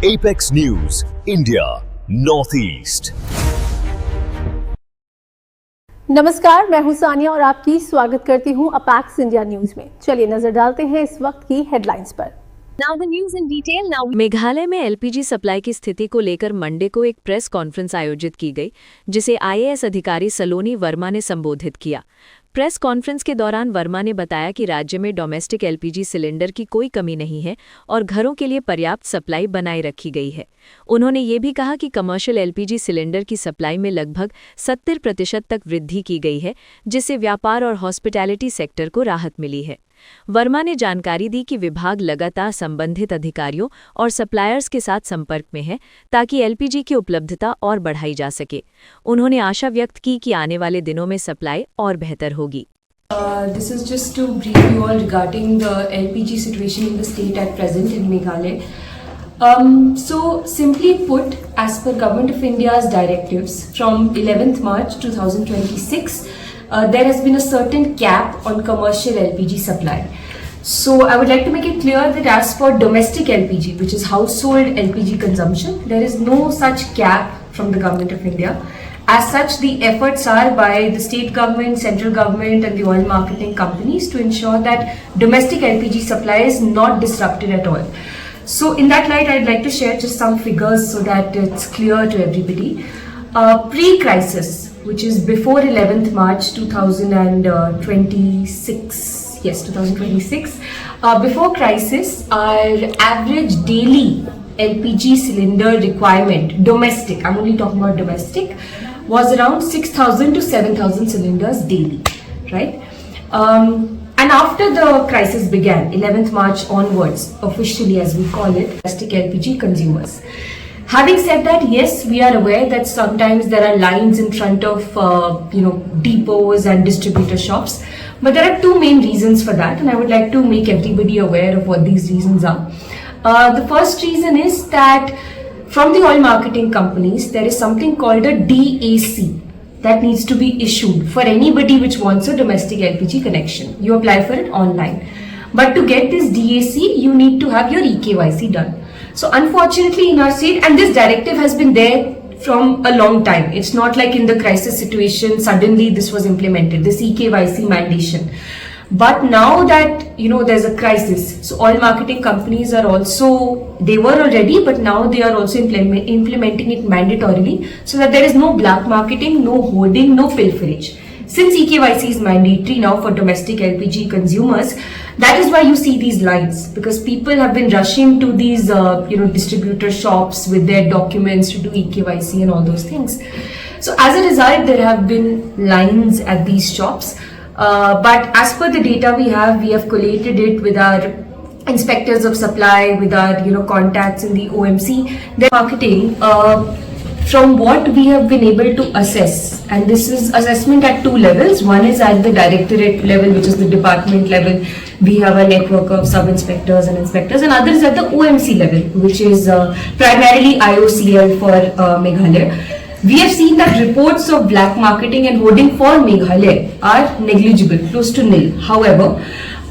Apex News, India, Northeast. नमस्कार, मैं हूं सानिया और आपकी स्वागत करती हूं अपेक्स इंडिया न्यूज में। चलिए नजर डालते हैं इस वक्त की हेडलाइंस पर। Now the news in detail. Now Meghalaya में एलपीजी सप्लाई की स्थिति को लेकर मंडे को एक प्रेस कॉन्फ्रेंस आयोजित की गई, जिसे आईएएस अधिकारी सलोनी वर्मा ने संबोधित किया। प्रेस कॉन्फ्रेंस के दौरान वर्मा ने बताया कि राज्य में डोमेस्टिक एलपीजी सिलेंडर की कोई कमी नहीं है और घरों के लिए पर्याप्त सप्लाई बनाए रखी गई है। उन्होंने ये भी कहा कि कमर्शियल एलपीजी सिलेंडर की सप्लाई में लगभग 70% तक वृद्धि की गई है, जिससे व्यापार और हॉस्पिटैलिटी सेक्टर को राहत मिली है। वर्मा ने जानकारी दी कि विभाग लगातार संबंधित अधिकारियों और सप्लायर्स के साथ संपर्क में है ताकि एलपीजी की उपलब्धता और बढ़ाई जा सके। उन्होंने आशा व्यक्त की कि आने वाले दिनों में सप्लाई और बेहतर होगी। This is just to brief you all regarding the LPG situation in the state at present in Meghalaya. So simply put, as per Government of India's directives from 11th March 2026, there has been a certain cap on commercial LPG supply. So I would like to make it clear that as for domestic LPG, which is household LPG consumption, there is no such cap from the Government of India. As such, the efforts are by the state government, central government and the oil marketing companies to ensure that domestic LPG supply is not disrupted at all. So in that light, I'd like to share just some figures so that it's clear to everybody. Pre-crisis, which is before 11th March 2026, yes, 2026, before crisis, our average daily LPG cylinder requirement, domestic, I'm only talking about domestic, was around 6,000 to 7,000 cylinders daily, right? And after the crisis began, 11th March onwards, officially as we call it, domestic LPG consumers. Having said that, yes, we are aware that sometimes there are lines in front of, depots and distributor shops. But there are two main reasons for that, and I would like to make everybody aware of what these reasons are. The first reason is that from the oil marketing companies, there is something called a DAC that needs to be issued for anybody which wants a domestic LPG connection. You apply for it online. But to get this DAC, you need to have your EKYC done. So unfortunately in our state, and this directive has been there from a long time. It's not like in the crisis situation, suddenly this was implemented, this EKYC mandation. But now that, there's a crisis, so oil marketing companies are also, they were already, but now they are also implementing it mandatorily so that there is no black marketing, no hoarding, no pilferage. Since EKYC is mandatory now for domestic LPG consumers, that is why you see these lines, because people have been rushing to these, distributor shops with their documents to do EKYC and all those things. So as a result, there have been lines at these shops. But as per the data we have collated it with our inspectors of supply, with our contacts in the OMC. Their marketing, from what we have been able to assess, and this is assessment at two levels. One is at the directorate level, which is the department level. We have a network of sub-inspectors and inspectors, and others at the OMC level, which is primarily IOCL for Meghalaya. We have seen that reports of black marketing and hoarding for Meghalaya are negligible, close to nil. However,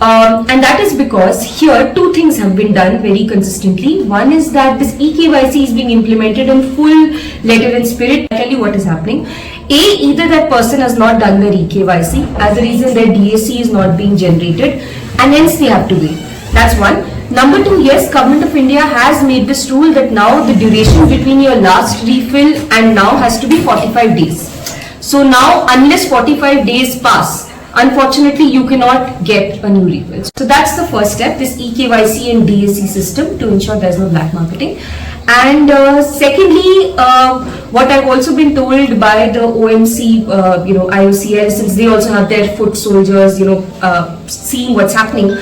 and that is because here two things have been done very consistently. One is that this EKYC is being implemented in full letter and spirit. I'll tell you what is happening. Either that person has not done their EKYC, as a reason their DAC is not being generated, and hence they have to wait. That's one. Number two, yes, Government of India has made this rule that now the duration between your last refill and now has to be 45 days. So now, unless 45 days pass, unfortunately, you cannot get a new refill. So that's the first step, this EKYC and DAC system to ensure there's no black marketing. And secondly, what I've also been told by the OMC, IOCL, since they also have their foot soldiers, seeing what's happening.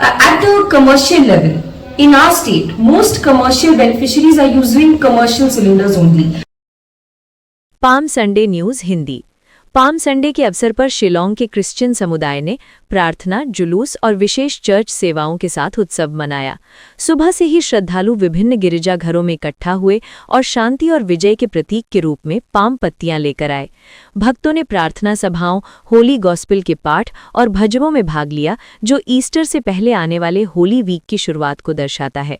At the commercial level, in our state, most commercial beneficiaries are using commercial cylinders only. Palm Sunday news Hindi. Palm Sunday के अवसर पर शिलोंग के Christian समुदाय ने प्रार्थना, जुलूस और विशेष church सेवाओं के साथ उत्सव मनाया। सुबह से ही श्रद्धालु विभिन्न गिरजाघरों में इकट्ठा हुए और शांति और विजय के प्रतीक के रूप में पाम पत्तियां लेकर आए। भक्तों ने प्रार्थना सभाओं, होली गॉस्पेल के पाठ और भजनों में भाग लिया, जो ईस्टर से पहले आने वाले होली वीक की शुरुआत को दर्शाता है।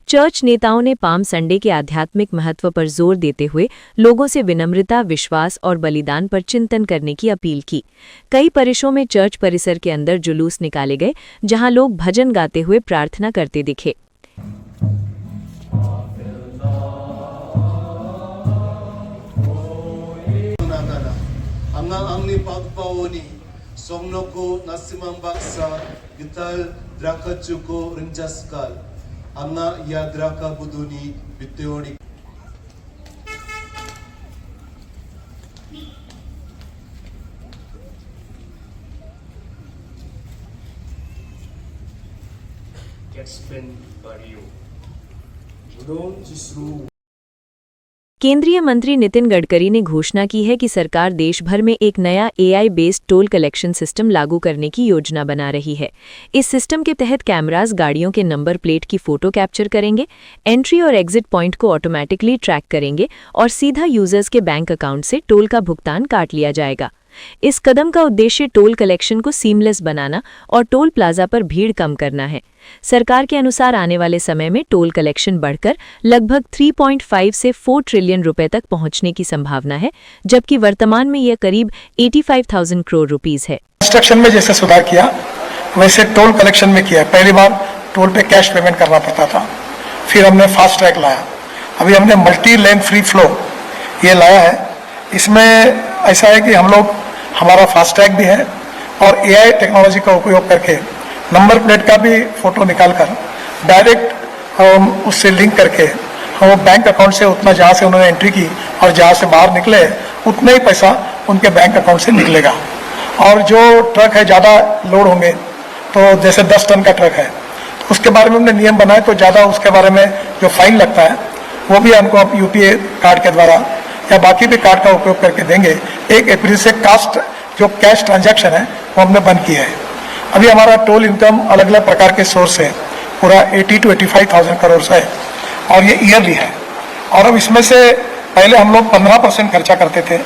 चर्च नेताओं ने पाम संडे के आध्यात्मिक महत्व पर जोर देते हुए लोगों से विनम्रता, विश्वास और बलिदान पर चिंतन करने की अपील की। कई परिसरों में चर्च परिसर के अंदर जुलूस निकाले गए, जहां लोग भजन गाते हुए प्रार्थना करते दिखे। Anga yadraka buduni biteoni gets spent by you. Budon jisru केंद्रीय मंत्री नितिन गडकरी ने घोषणा की है कि सरकार देश भर में एक नया AI based toll collection system लागू करने की योजना बना रही है। इस सिस्टम के तहत कैमरास गाड़ियों के नंबर प्लेट की फोटो कैप्चर करेंगे, एंट्री और एग्जिट पॉइंट को ऑटोमेटिकली ट्रैक करेंगे और सीधा यूजर्स के बैंक अकाउंट से टोल का भुगतान काट लिया जाएगा। इस कदम का उद्देश्य टोल कलेक्शन को सीमलेस बनाना और टोल प्लाजा पर भीड़ कम करना है। सरकार के अनुसार आने वाले समय में टोल कलेक्शन बढ़कर लगभग 3.5 से 4 ट्रिलियन रुपए तक पहुंचने की संभावना है, जबकि वर्तमान में यह करीब 85,000 करोड़ रुपीस है। कंस्ट्रक्शन में जैसे सुधार किया वैसे टोल कलेक्शन में किया। पहली बार टोल पे कैश पेमेंट करना पड़ता था, फिर हमने फास्ट ट्रैक लाया, अभी हमने मल्टी लेन फ्री फ्लो ये लाया है। इसमें ऐसा है कि हम लोग हमारा फास्ट ट्रैक भी है और AI टेक्नोलॉजी का उपयोग करके नंबर प्लेट का भी फोटो निकालकर डायरेक्ट उससे लिंक करके हम बैंक अकाउंट से उतना जहाँ से उन्होंने एंट्री की और जहाँ से बाहर निकले उतना ही पैसा उनके बैंक अकाउंट से निकलेगा। और जो ट्रक है ज़्यादा लोड होंगे, तो जैसे 10 टन का ट्रक है तो उसके बारे में हमने नियम बनाए, तो ज़्यादा उसके बारे में जो फाइन लगता है वो भी हमको आप UPI कार्ड के द्वारा या बाकी भी कार्ड का उपयोग करके देंगे। 1 अप्रैल से कास्ट जो कैश ट्रांजैक्शन है वो हमने बंद किया है। अभी हमारा टोल इनकम अलग अलग प्रकार के सोर्स है, पूरा 80 to 85,000 करोड़ है और ये ईयरली है। और अब इसमें से पहले हम लोग 15% खर्चा करते थे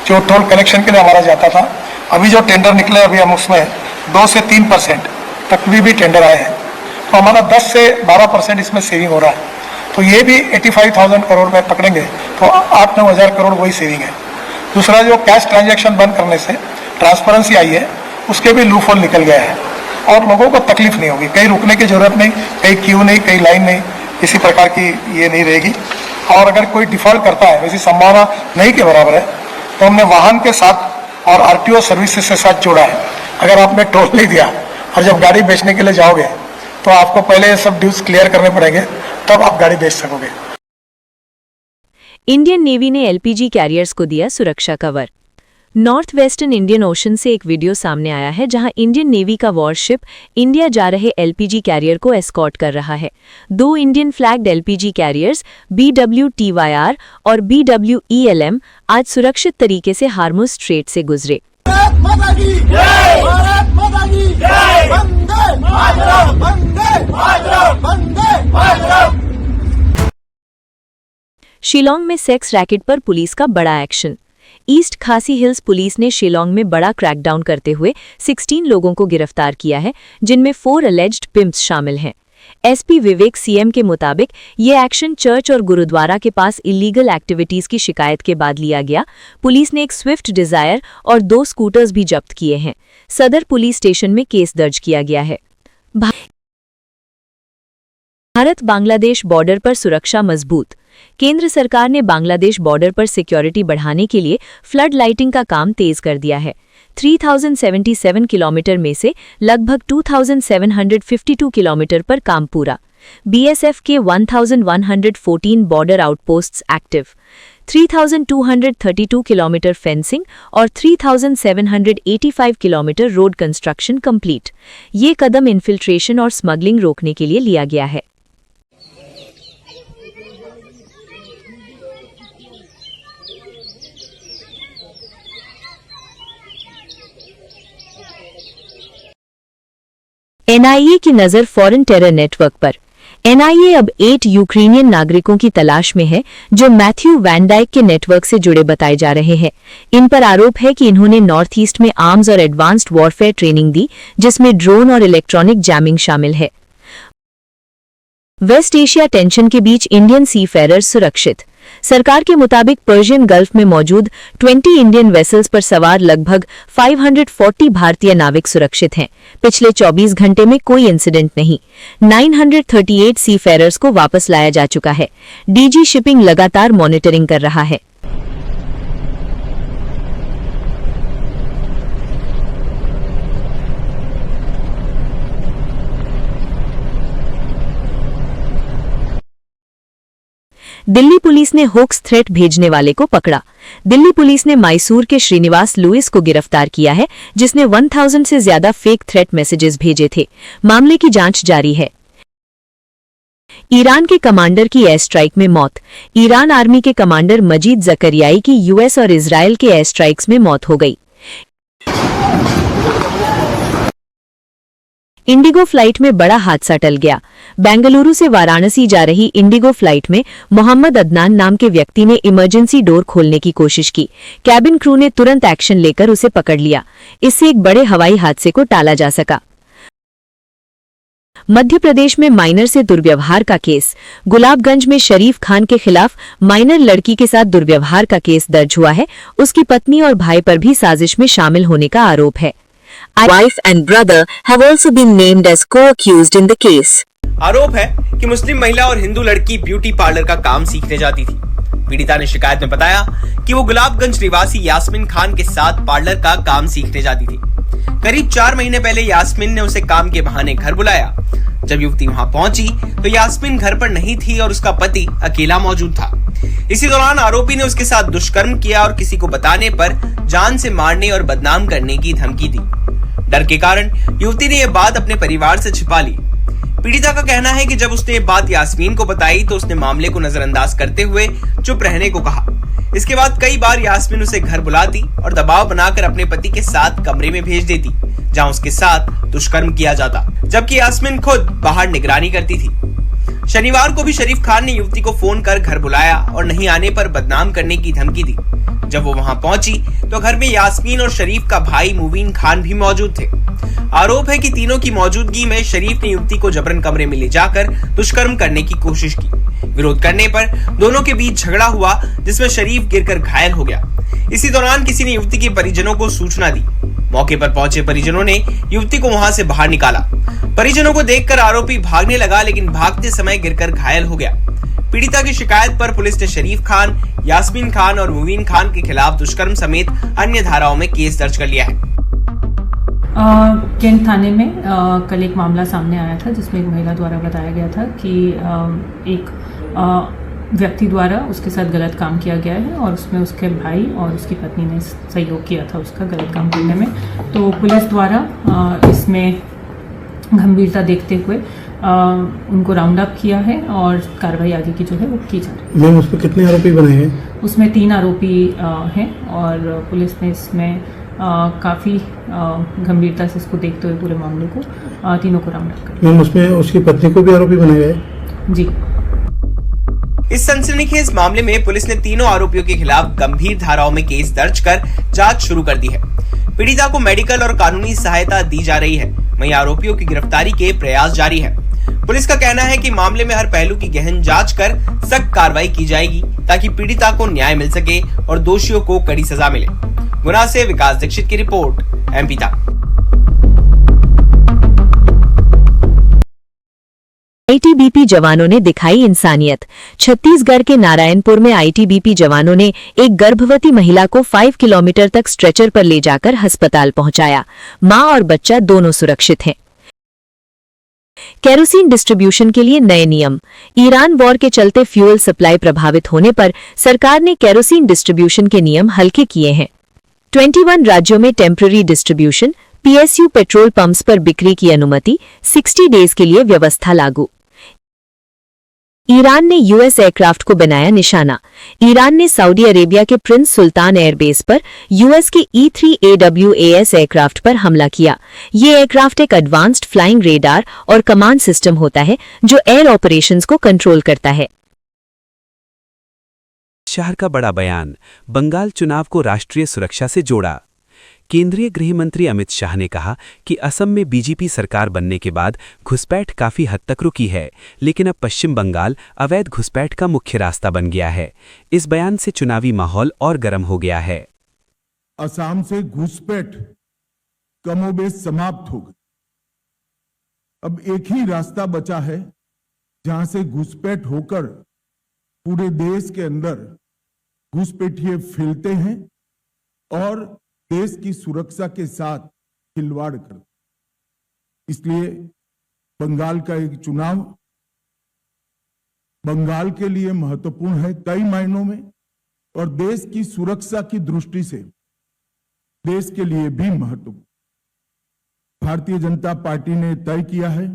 जो टोल कलेक्शन के लिए हमारा जाता था। अभी जो टेंडर निकले अभी हम उसमें 2 से 3% तक भी टेंडर आए हैं, तो हमारा 10 से 12% इसमें सेविंग हो रहा है। तो ये भी 85,000 करोड़ में पकड़ेंगे तो 8-9 हज़ार करोड़ वही सेविंग है। दूसरा जो कैश ट्रांजैक्शन बंद करने से ट्रांसपेरेंसी आई है, उसके भी लूप होल निकल गया है और लोगों को तकलीफ नहीं होगी, कहीं रुकने की जरूरत नहीं, कहीं क्यू नहीं, कहीं लाइन नहीं, किसी प्रकार की ये नहीं रहेगी। और अगर कोई डिफॉल्ट करता है, वैसी संभावना नहीं के बराबर है, तो हमने वाहन के साथ और RTO सर्विसेज के साथ जोड़ा है। अगर आपने टोल नहीं दिया और जब गाड़ी बेचने के लिए जाओगे तो आपको पहले ये सब ड्यूज क्लियर करने पड़ेंगे, तब आप गाड़ी बेच सकोगे। इंडियन नेवी ने LPG कैरियर्स को दिया सुरक्षा cover. North western Indian ocean से एक वीडियो सामने आया है, जहां इंडियन नेवी का वॉरशिप इंडिया जा रहे LPG कैरियर को एस्कॉर्ट कर रहा है। 2 Indian flagged LPG carriers BWTYR और BWELM आज सुरक्षित तरीके से हार्मुज स्ट्रेट से गुजरे। शिलोंग में सेक्स रैकेट पर पुलिस का बड़ा एक्शन। ईस्ट खासी हिल्स पुलिस ने शिलोंग में बड़ा क्रैकडाउन करते हुए 16 लोगों को गिरफ्तार किया है, जिनमें 4 अलेज्ड पिम्प्स शामिल हैं। SP विवेक CM के मुताबिक ये एक्शन चर्च और गुरुद्वारा के पास इलीगल एक्टिविटीज की शिकायत के बाद लिया गया। पुलिस ने एक स्विफ्ट डिजायर और 2 स्कूटर्स भी जब्त किए हैं। सदर पुलिस स्टेशन में केस दर्ज किया गया है। भारत बांग्लादेश बॉर्डर पर सुरक्षा मजबूत। केंद्र सरकार ने बांग्लादेश बॉर्डर पर सिक्योरिटी बढ़ाने के लिए फ्लड लाइटिंग का काम तेज कर दिया है। 3077 किलोमीटर में से लगभग 2752 किलोमीटर पर काम पूरा। BSF के 1114 बॉर्डर आउटपोस्ट्स एक्टिव, 3232 किलोमीटर फेंसिंग और 3785 किलोमीटर रोड कंस्ट्रक्शन कंप्लीट। ये कदम इन्फिल्ट्रेशन और स्मगलिंग रोकने के लिए लिया गया है। एनआईए की नजर फॉरेन टेरर नेटवर्क पर। एनआईए अब 8 यूक्रेनियन नागरिकों की तलाश में है जो मैथ्यू वैन डाइक के नेटवर्क से जुड़े बताए जा रहे हैं। इन पर आरोप है कि इन्होंने नॉर्थ ईस्ट में आर्म्स और एडवांस्ड वॉरफेयर ट्रेनिंग दी, जिसमें ड्रोन और इलेक्ट्रॉनिक जैमिंग शामिल है। वेस्ट एशिया टेंशन के बीच इंडियन सीफेरर्स सुरक्षित। सरकार के मुताबिक पर्शियन गल्फ में मौजूद 20 इंडियन वेसल्स पर सवार लगभग 540 भारतीय नाविक सुरक्षित हैं। पिछले 24 घंटे में कोई इंसिडेंट नहीं। 938 सीफेरर्स को वापस लाया जा चुका है। डीजी शिपिंग लगातार मॉनिटरिंग कर रहा है। दिल्ली पुलिस ने होक्स थ्रेट भेजने वाले को पकड़ा। दिल्ली पुलिस ने मैसूर के श्रीनिवास लुइस को गिरफ्तार किया है, जिसने 1000 से ज्यादा फेक थ्रेट मैसेजेस भेजे थे। मामले की जांच जारी है। ईरान के कमांडर की एयर स्ट्राइक में मौत। ईरान आर्मी के कमांडर मजीद जकरियाई की यूएस और इजराइल के एयर स्ट्राइक्स में मौत हो गई। इंडिगो फ्लाइट में बड़ा हादसा टल गया। बेंगलुरु से वाराणसी जा रही इंडिगो फ्लाइट में मोहम्मद अदनान नाम के व्यक्ति ने इमरजेंसी डोर खोलने की कोशिश की। कैबिन क्रू ने तुरंत एक्शन लेकर उसे पकड़ लिया। इससे एक बड़े हवाई हादसे को टाला जा सका। मध्य प्रदेश में माइनर से दुर्व्यवहार का केस। गुलाबगंज में शरीफ खान के खिलाफ माइनर लड़की के साथ दुर्व्यवहार का केस दर्ज हुआ है। उसकी पत्नी और भाई पर भी साजिश में शामिल होने का आरोप है। Wife and brother have also been named as co-accused in the case. आरोप है कि मुस्लिम महिला और हिंदू लड़की ब्यूटी पार्लर का काम सीखने जाती थी। पीड़िता ने शिकायत में बताया कि वो गुलाबगंज निवासी यास्मीन खान के साथ पार्लर का काम सीखने जाती थी। करीब 4 महीने पहले यास्मीन ने उसे काम के बहाने घर बुलाया। जब युवती वहां पहुंची तो यास्मीन घर पर नहीं थी और उसका पति अकेला मौजूद था। इसी दौरान आरोपी ने उसके साथ दुष्कर्म किया और किसी को बताने पर जान से मारने और बदनाम करने की धमकी दी। डर के कारण युवती ने यह बात अपने परिवार से छिपा ली। पीड़िता का कहना है कि जब उसने ये बात यास्मीन को बताई तो उसने मामले को नजरअंदाज करते हुए चुप रहने को कहा। इसके बाद कई बार यास्मीन उसे घर बुलाती और दबाव बनाकर अपने पति के साथ कमरे में भेज देती, जहां उसके साथ दुष्कर्म किया जाता, जबकि यास्मीन खुद बाहर निगरानी करती थी। शनिवार को भी शरीफ खान ने युवती को फोन कर घर बुलाया और नहीं आने पर बदनाम करने की धमकी दी। जब वो वहां पहुंची तो घर में यास्मीन और शरीफ का भाई मुबीन खान भी मौजूद थे। आरोप है कि तीनों की मौजूदगी में शरीफ ने युवती को जबरन कमरे में ले जाकर दुष्कर्म करने की कोशिश की। विरोध करने पर दोनों के बीच झगड़ा हुआ, जिसमें शरीफ गिरकर घायल हो गया। इसी दौरान किसी ने युवती के परिजनों को सूचना दी। मौके पर पहुंचे परिजनों ने युवती को वहां से बाहर निकाला। परिजनों को देखकर आरोपी भागने लगा, लेकिन भागते समय गिरकर घायल हो गया। पीड़िता की शिकायत पर पुलिस ने शरीफ खान, यास्मीन खान और मुबीन खान के खिलाफ दुष्कर्म समेत अन्य धाराओं में केस दर्ज कर लिया है। कैंट थाने में कल एक मामला सामने आया था, जिसमें एक महिला द्वारा बताया गया था कि एक व्यक्ति द्वारा उसके साथ गलत काम किया गया है और उसमें उसके भाई और उसकी पत्नी ने सहयोग किया था उसका गलत काम करने में। तो पुलिस द्वारा इसमें गंभीरता देखते हुए उनको राउंड अप किया है और कार्रवाई आगे की जो है वो की जा रही है। मैम, उस पर कितने आरोपी बने हैं? उसमें 3 आरोपी हैं और पुलिस ने इसमें काफ़ी गंभीरता से इसको देखते हुए पूरे मामले को तीनों को राउंड अप कर। मैम, उसमें उसकी पत्नी को भी आरोपी बनाया गया है? जी। इस सनसनीखेज मामले में पुलिस ने तीनों आरोपियों के खिलाफ गंभीर धाराओं में केस दर्ज कर जांच शुरू कर दी है। पीड़िता को मेडिकल और कानूनी सहायता दी जा रही है। वहीं आरोपियों की गिरफ्तारी के प्रयास जारी है। पुलिस का कहना है कि मामले में हर पहलू की गहन जांच कर सख्त कार्रवाई की जाएगी, ताकि पीड़िता को न्याय मिल सके और दोषियों को कड़ी सजा मिले। गुना से विकास दीक्षित की रिपोर्ट, एमपी तक। आईटीबीपी जवानों ने दिखाई इंसानियत। छत्तीसगढ़ के नारायणपुर में आईटीबीपी जवानों ने एक गर्भवती महिला को 5 किलोमीटर तक स्ट्रेचर पर ले जाकर अस्पताल पहुंचाया। मां और बच्चा दोनों सुरक्षित हैं। केरोसिन डिस्ट्रीब्यूशन के लिए नए नियम। ईरान वॉर के चलते फ्यूल सप्लाई प्रभावित होने पर सरकार ने केरोसिन डिस्ट्रीब्यूशन के नियम हल्के किए हैं। 21 राज्यों में temporary distribution PSU petrol pumps पर बिक्री की अनुमति, 60 डेज के लिए व्यवस्था लागू। ईरान ने यूएस एयरक्राफ्ट को बनाया निशाना। ईरान ने सऊदी अरेबिया के प्रिंस सुल्तान एयरबेस पर यूएस के E-3 AWACS एयरक्राफ्ट पर हमला किया। ये एयरक्राफ्ट एक एडवांस्ड फ्लाइंग रेडार और कमांड सिस्टम होता है जो एयर ऑपरेशंस को कंट्रोल करता है। शहर का बड़ा बयान, बंगाल चुनाव को राष्ट्रीय सुरक्षा से जोड़ा। केंद्रीय गृह मंत्री अमित शाह ने कहा कि असम में बीजेपी सरकार बनने के बाद घुसपैठ काफी हद तक रुकी है, लेकिन अब पश्चिम बंगाल अवैध घुसपैठ का मुख्य रास्ता बन गया है। इस बयान से चुनावी माहौल और गर्म हो गया है। असम से घुसपैठ कमोबेश समाप्त हो गई। अब एक ही रास्ता बचा है जहां से घुसपैठ होकर पूरे देश के अंदर घुसपैठिए फैलते हैं और देश की सुरक्षा के साथ खिलवाड़ करते। इसलिए बंगाल का एक चुनाव बंगाल के लिए महत्वपूर्ण है कई मायनों में, और देश की सुरक्षा की दृष्टि से देश के लिए भी महत्वपूर्ण। भारतीय जनता पार्टी ने तय किया है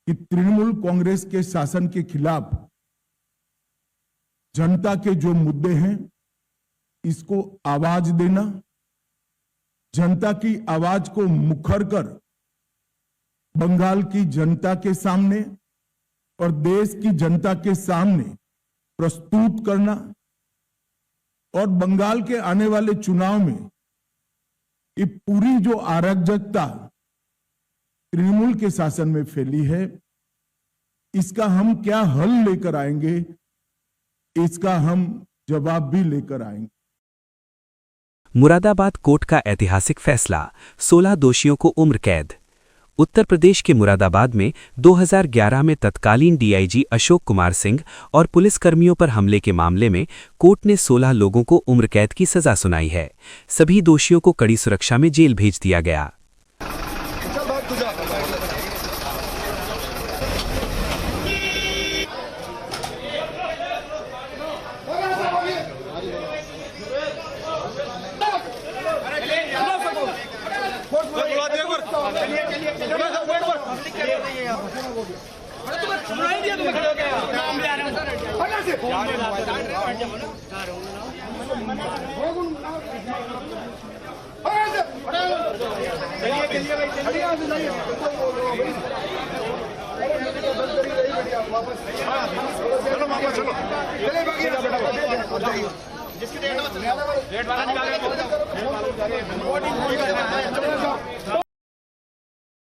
कि तृणमूल कांग्रेस के शासन के खिलाफ जनता के जो मुद्दे हैं इसको आवाज देना, जनता की आवाज को मुखर कर बंगाल की जनता के सामने और देश की जनता के सामने प्रस्तुत करना, और बंगाल के आने वाले चुनाव में ये पूरी जो अराजकता तृणमूल के शासन में फैली है इसका हम क्या हल लेकर आएंगे, इसका हम जवाब भी लेकर आएंगे। मुरादाबाद कोर्ट का ऐतिहासिक फैसला, 16 दोषियों को उम्र कैद। उत्तर प्रदेश के मुरादाबाद में 2011 में तत्कालीन डीआईजी अशोक कुमार सिंह और पुलिसकर्मियों पर हमले के मामले में कोर्ट ने 16 लोगों को उम्र कैद की सजा सुनाई है। सभी दोषियों को कड़ी सुरक्षा में जेल भेज दिया गया।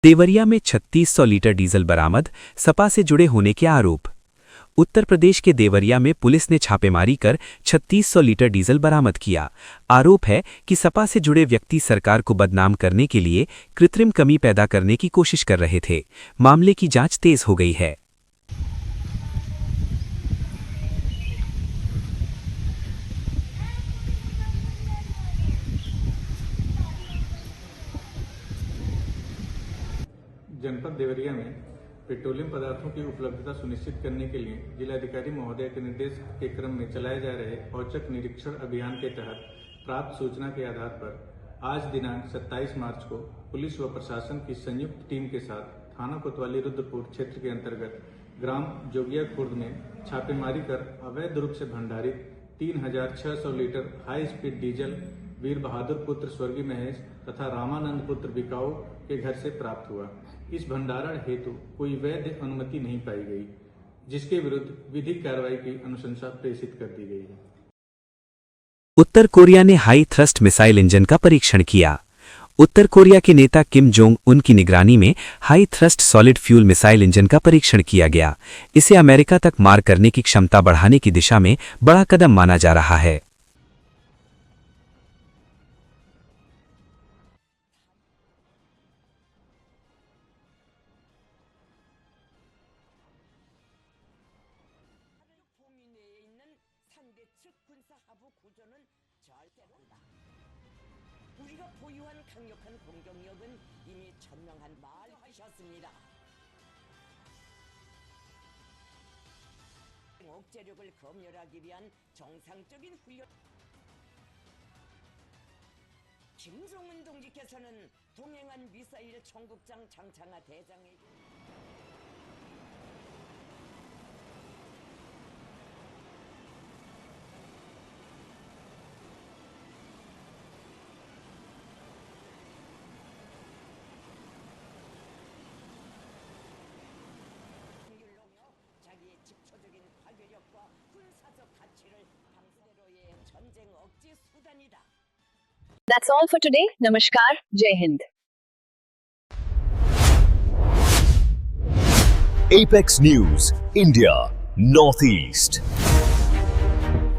देवरिया में 3600 लीटर डीजल बरामद, सपा से जुड़े होने के आरोप। उत्तर प्रदेश के देवरिया में पुलिस ने छापेमारी कर 3600 लीटर डीजल बरामद किया। आरोप है कि सपा से जुड़े व्यक्ति सरकार को बदनाम करने के लिए कृत्रिम कमी पैदा करने की कोशिश कर रहे थे। मामले की जांच तेज हो गई है। जनपद देवरिया में पेट्रोलियम पदार्थों की उपलब्धता सुनिश्चित करने के लिए जिलाधिकारी महोदय के निर्देश के क्रम में चलाए जा रहे औचक निरीक्षण अभियान के तहत प्राप्त सूचना के आधार पर आज दिनांक 27 मार्च को पुलिस व प्रशासन की संयुक्त टीम के साथ थाना कोतवाली रुद्रपुर क्षेत्र के अंतर्गत ग्राम जोगिया खुर्द में छापेमारी कर अवैध रूप से भंडारित 3600 लीटर हाई स्पीड डीजल वीर बहादुर पुत्र स्वर्गीय महेश तथा रामानंद पुत्र बिकाऊ के घर से प्राप्त हुआ। इस भंडारण हेतु कोई वैध अनुमति नहीं पाई गई, जिसके विरुद्ध विधिक कार्रवाई की अनुशंसा प्रेषित कर दी गई है। उत्तर कोरिया ने हाई थ्रस्ट मिसाइल इंजन का परीक्षण किया। उत्तर कोरिया के नेता किम जोंग उन की निगरानी में high thrust solid fuel missile engine का परीक्षण किया गया। इसे अमेरिका तक मार करने की क्षमता बढ़ाने की दिशा में बड़ा कदम माना जा रहा है। 우리가 보유한 강력한 공격력은 이미 천명한 말하셨습니다. 억제력을 검열하기 위한 정상적인 훈련. 김종은 동지께서는 동행한 미사일 청국장 장창하 대장에게 That's all for today. Namaskar. Jai Hind. Apex News, India, Northeast.